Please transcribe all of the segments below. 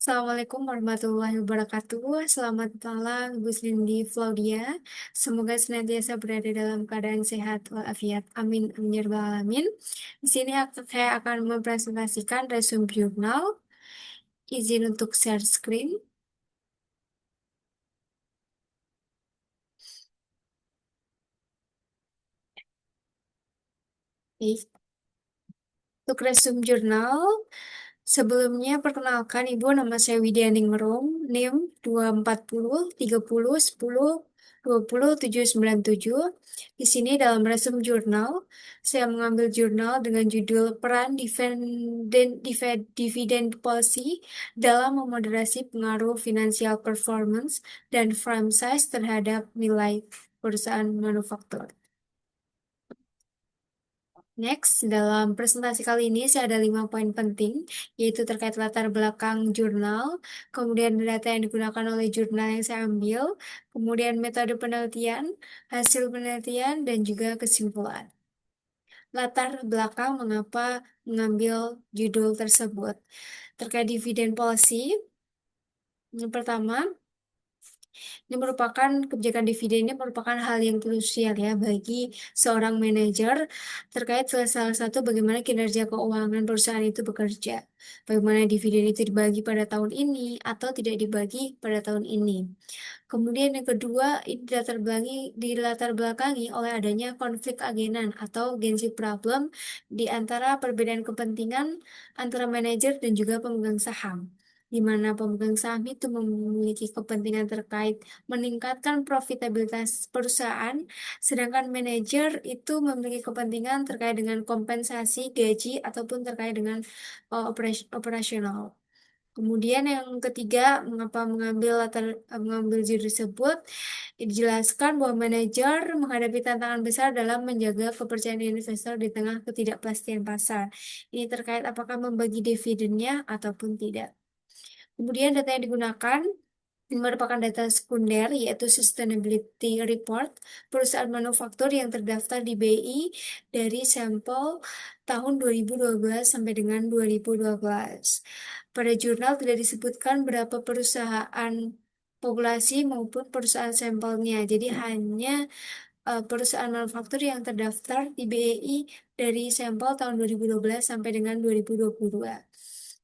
Assalamualaikum warahmatullahi wabarakatuh. Selamat malam, Ibu Cindy Claudia. Semoga senantiasa berada dalam keadaan sehat walafiat. Amin, amin ya rabbal alamin. Di sini saya akan mempresentasikan resume jurnal. Izin untuk share screen. Oke. Untuk resume jurnal, sebelumnya perkenalkan Ibu, nama saya Widya Ningrum, NIM 2403010200797. Di sini dalam resume jurnal, saya mengambil jurnal dengan judul Peran Dividend Policy dalam memoderasi pengaruh financial performance dan firm size terhadap nilai perusahaan manufaktur. Next, dalam presentasi kali ini saya ada 5 poin penting, yaitu terkait latar belakang jurnal, kemudian data yang digunakan oleh jurnal yang saya ambil, kemudian metode penelitian, hasil penelitian, dan juga kesimpulan. Latar belakang mengapa mengambil judul tersebut. Terkait dividen policy, yang pertama, ini merupakan kebijakan dividen ini merupakan hal yang krusial ya bagi seorang manajer terkait salah satu bagaimana kinerja keuangan perusahaan itu bekerja. Bagaimana dividen itu dibagi pada tahun ini atau tidak dibagi pada tahun ini. Kemudian yang kedua, ini dilatar belakangi oleh adanya konflik agenan atau gengsi problem di antara perbedaan kepentingan antara manajer dan juga pemegang saham, di mana pemegang saham itu memiliki kepentingan terkait meningkatkan profitabilitas perusahaan, sedangkan manajer itu memiliki kepentingan terkait dengan kompensasi gaji ataupun terkait dengan operasional. Kemudian yang ketiga, mengapa mengambil judul tersebut, dijelaskan bahwa manajer menghadapi tantangan besar dalam menjaga kepercayaan investor di tengah ketidakpastian pasar. Ini terkait apakah membagi dividennya ataupun tidak. Kemudian data yang digunakan ini merupakan data sekunder, yaitu Sustainability Report perusahaan manufaktur yang terdaftar di BI dari sampel tahun 2012 sampai dengan 2012. Pada jurnal tidak disebutkan berapa perusahaan populasi maupun perusahaan sampelnya, jadi hanya perusahaan manufaktur yang terdaftar di BEI dari sampel tahun 2012 sampai dengan 2022.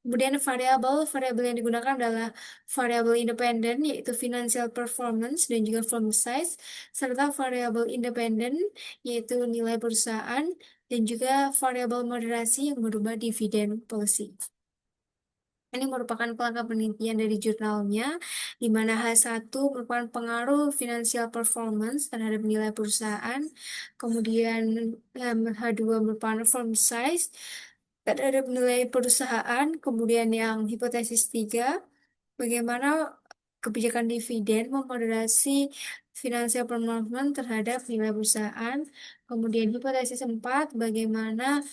Kemudian variabel yang digunakan adalah variabel independen, yaitu financial performance dan juga firm size, serta variabel independen, yaitu nilai perusahaan, dan juga variabel moderasi yang merubah dividen policy. Ini merupakan pelengkap penelitian dari jurnalnya, di mana H1 merupakan pengaruh financial performance terhadap nilai perusahaan, kemudian H2 merupakan firm size terhadap nilai perusahaan, kemudian yang hipotesis 3, bagaimana kebijakan dividen memoderasi financial performance terhadap nilai perusahaan, kemudian hipotesis 4, bagaimana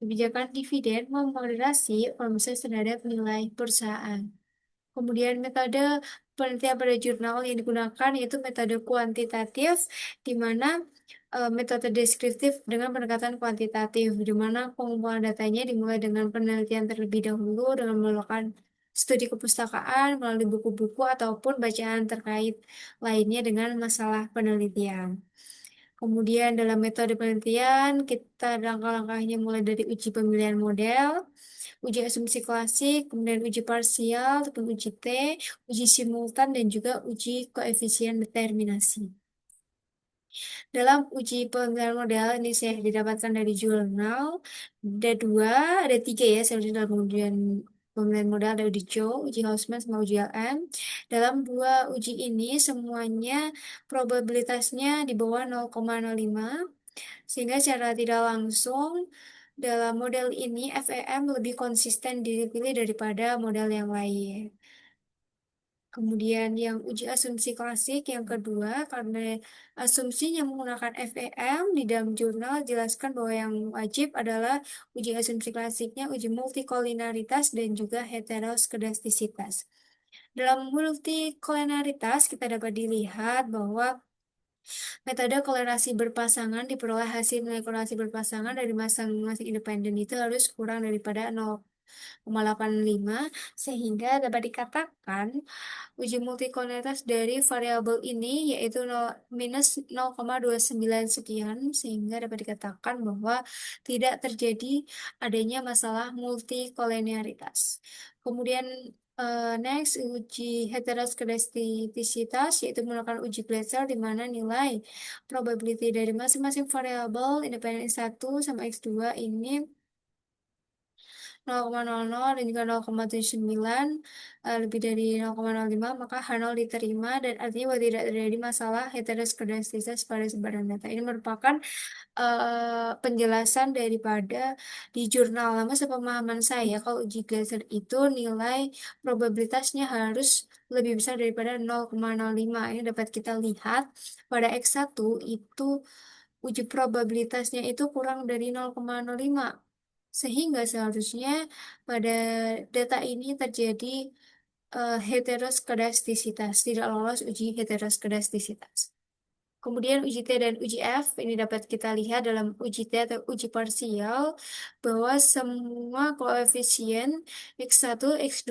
kebijakan dividen memoderasi omset terhadap nilai perusahaan. Kemudian metode penelitian pada jurnal yang digunakan yaitu metode kuantitatif, di mana metode deskriptif dengan pendekatan kuantitatif, di mana pengumpulan datanya dimulai dengan penelitian terlebih dahulu dengan melakukan studi kepustakaan melalui buku-buku ataupun bacaan terkait lainnya dengan masalah penelitian. Kemudian dalam metode penelitian, kita langkah-langkahnya mulai dari uji pemilihan model, uji asumsi klasik, kemudian uji parsial, ataupun uji T, uji simultan, dan juga uji koefisien determinasi. Dalam uji pemilihan model ini saya didapatkan dari jurnal, ada tiga ya, seharusnya dalam kemudian pemilihan modal ada uji Joe, uji Hausman, sama uji LM. Dalam dua uji ini semuanya probabilitasnya di bawah 0,05, sehingga secara tidak langsung dalam model ini FEM lebih konsisten dipilih daripada model yang lain. Kemudian yang uji asumsi klasik yang kedua, karena asumsinya menggunakan FEM, di dalam jurnal jelaskan bahwa yang wajib adalah uji asumsi klasiknya, uji multikolinaritas dan juga heteroskedastisitas. Dalam multikolinaritas kita dapat dilihat bahwa metode kolerasi berpasangan diperoleh hasil nilai korelasi berpasangan dari masing-masing independen itu harus kurang daripada 0. 0,85 sehingga dapat dikatakan uji multikoleritas dari variabel ini yaitu minus 0,29 sekian sehingga dapat dikatakan bahwa tidak terjadi adanya masalah multikolenialitas. Kemudian next uji heteroskedastisitas yaitu menggunakan uji Gleiser di mana nilai probability dari masing-masing variabel independen X1 sama X2 ini 0,00 dan juga 0,79 lebih dari 0,05 maka H0 diterima dan artinya bahwa tidak terjadi masalah heteroskedastisitas pada sebaran data. Ini merupakan penjelasan daripada di jurnal. Namun sepemahaman saya kalau uji Gleiser itu nilai probabilitasnya harus lebih besar daripada 0,05. Ini dapat kita lihat pada X1 itu uji probabilitasnya itu kurang dari 0,05. Sehingga seharusnya pada data ini terjadi heteroskedastisitas, tidak lolos uji heteroskedastisitas. Kemudian uji T dan uji F ini dapat kita lihat dalam uji T atau uji parsial bahwa semua koefisien X1, X2,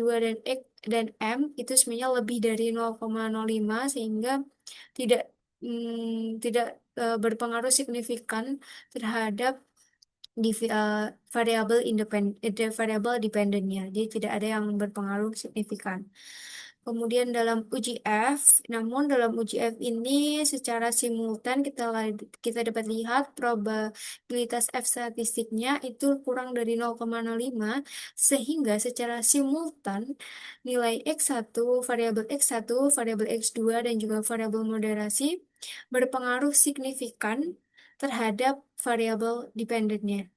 dan M itu sebenarnya lebih dari 0,05 sehingga tidak tidak berpengaruh signifikan terhadap di variabel independen variabel dependennya. Jadi tidak ada yang berpengaruh signifikan. Kemudian dalam uji F, namun dalam uji F ini secara simultan kita dapat lihat probabilitas F statistiknya itu kurang dari 0,05 sehingga secara simultan nilai X1, variabel X2 dan juga variabel moderasi berpengaruh signifikan terhadap variabel dependennya.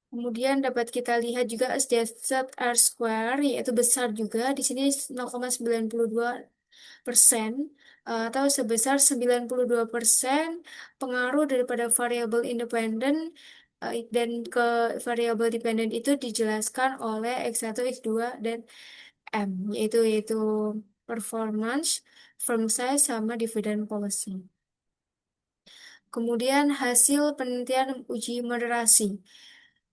Kemudian dapat kita lihat juga Z R square yaitu besar juga di sini 0,92% atau sebesar 92% pengaruh daripada variabel independen dan ke variabel dependen itu dijelaskan oleh X1, X2 dan M yaitu performance, firm size sama dividend policy. Kemudian hasil penelitian uji moderasi.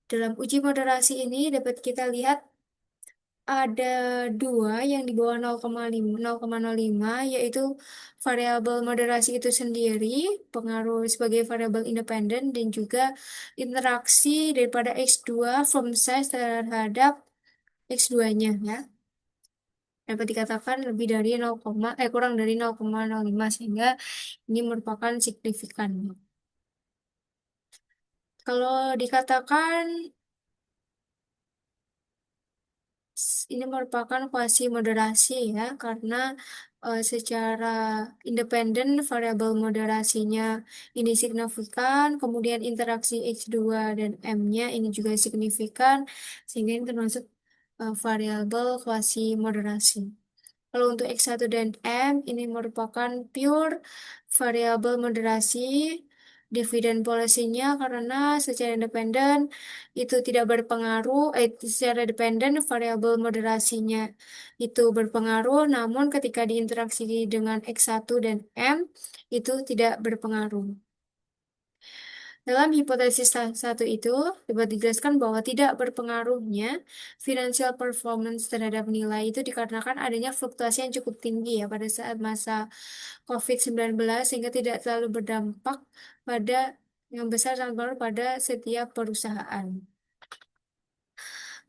Dalam uji moderasi ini dapat kita lihat ada dua yang di bawah 0,05 yaitu variabel moderasi itu sendiri, pengaruh sebagai variabel independen dan juga interaksi daripada X2 firm size terhadap X2-nya ya. Dapat dikatakan lebih dari kurang dari 0,05 sehingga ini merupakan signifikan. Kalau dikatakan ini merupakan kuasi moderasi ya, karena secara independen variabel moderasinya ini signifikan, kemudian interaksi X2 dan M-nya ini juga signifikan, sehingga ini termasuk variabel kuasi moderasi. Kalau untuk X1 dan M, ini merupakan pure variabel moderasi. Dividen policy-nya karena secara independen itu tidak berpengaruh, secara dependen variabel moderasinya itu berpengaruh, namun ketika diinteraksi dengan X1 dan M itu tidak berpengaruh. Dalam hipotesis satu itu, dapat dijelaskan bahwa tidak berpengaruhnya financial performance terhadap nilai itu dikarenakan adanya fluktuasi yang cukup tinggi ya pada saat masa COVID-19 sehingga tidak terlalu berdampak pada yang besar sangat berpengaruh pada setiap perusahaan.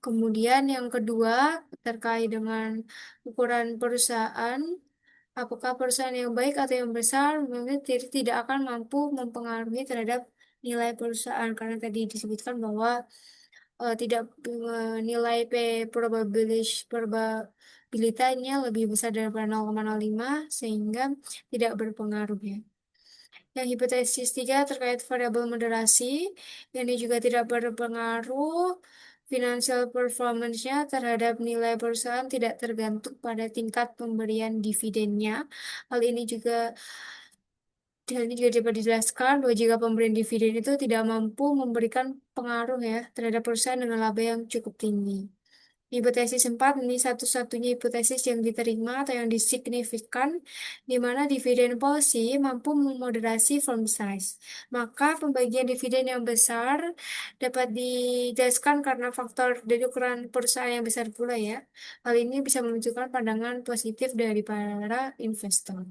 Kemudian yang kedua terkait dengan ukuran perusahaan, apakah perusahaan yang baik atau yang besar mungkin tidak akan mampu mempengaruhi terhadap nilai perusahaan karena tadi disebutkan bahwa tidak nilai probabilitasnya lebih besar daripada 0,05 sehingga tidak berpengaruh ya. Yang hipotesis 3 terkait variabel moderasi, ini juga tidak berpengaruh. Financial performance-nya terhadap nilai perusahaan tidak tergantung pada tingkat pemberian dividennya. Hal ini juga dapat dijelaskan bahwa jika pemberian dividen itu tidak mampu memberikan pengaruh ya terhadap perusahaan dengan laba yang cukup tinggi. Hipotesis 4 ini satu-satunya hipotesis yang diterima atau yang disignifikan, di mana dividen policy mampu memoderasi firm size. Maka pembagian dividen yang besar dapat dijelaskan karena faktor dari ukuran perusahaan yang besar pula ya. Hal ini bisa menunjukkan pandangan positif dari para investor.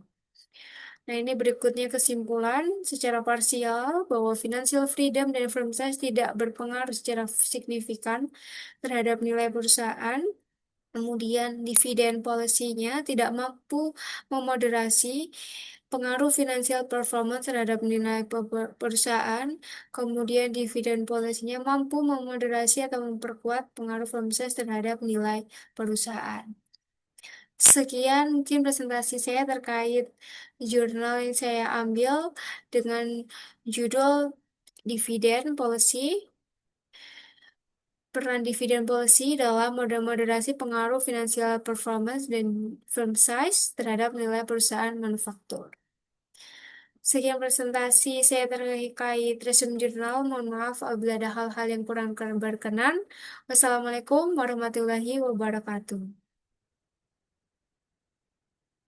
Nah, ini berikutnya kesimpulan secara parsial bahwa financial freedom dan firm size tidak berpengaruh secara signifikan terhadap nilai perusahaan. Kemudian dividen policy-nya tidak mampu memoderasi pengaruh financial performance terhadap nilai perusahaan. Kemudian dividen policy-nya mampu memoderasi atau memperkuat pengaruh firm size terhadap nilai perusahaan. Sekian mungkin presentasi saya terkait jurnal yang saya ambil dengan judul Dividen Policy, peran dividen policy dalam moderasi pengaruh financial performance dan firm size terhadap nilai perusahaan manufaktur. Sekian presentasi saya terkait resume jurnal. Mohon maaf apabila ada hal-hal yang kurang berkenan. Wassalamualaikum warahmatullahi wabarakatuh.